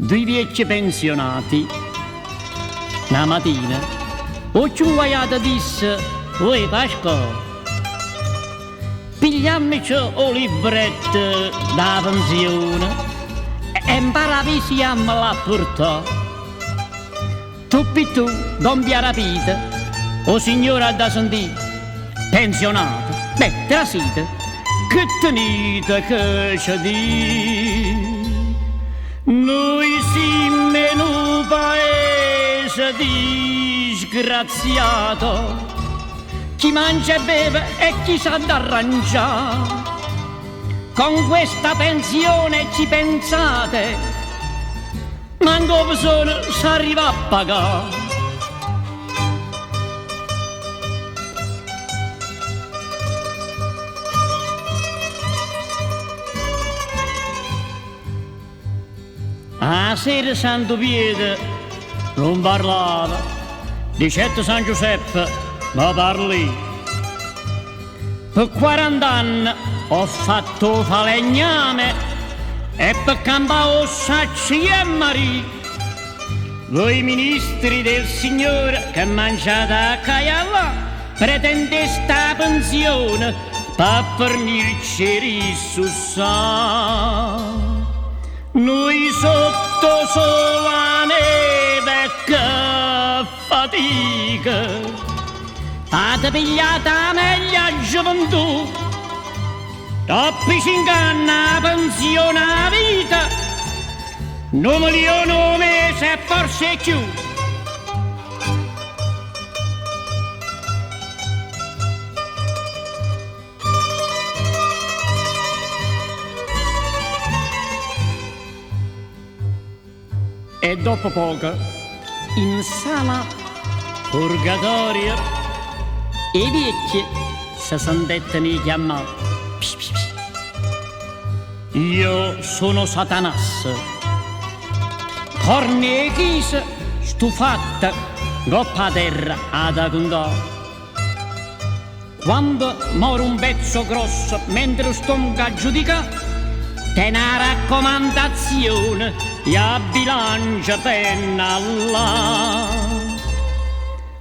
due vecchi pensionati. Una mattina, ho ciuaiato disse, «Oi Pasqua, pigliammici o libretto da pensione e imparabisiamo la portò». Tu non vi rapite, o signora da sentire, pensionato, beh, trasite, che tenete che ci di? Noi siamo in un paese disgraziato, chi mangia e beve e chi sa d'arrangiare. Con questa pensione ci pensate, manco bisogna s'arriva a pagare. A sera Santo Pietro non parlava, di certo San Giuseppe ma parli. Per 40 anni ho fatto falegname e per campare Sacci e Marì. Voi ministri del Signore che mangiate a Caialla pretendete sta pensione per fornirci rissussare. Noi sotto sola neve che fatica, fate pigliata meglio gioventù, troppi ci inganna pensione a vita, 1 milione un mese e forse più. E dopo poco, in sala purgatorio, i vecchi si sentettero chiamare. Io sono Satanas, corne e chiesa stufata, goppa a terra ad agondò. Quando muore un pezzo grosso mentre sto a giudicare, te una raccomandazione e a bilancia penna là.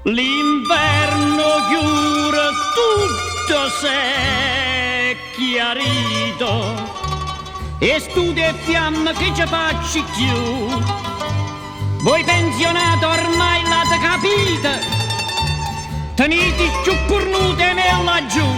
L'inverno chiude tutto se chiarito e studia e fiamma che ci facci più. Voi pensionati ormai l'avete capito, tenete più cornute nella giù.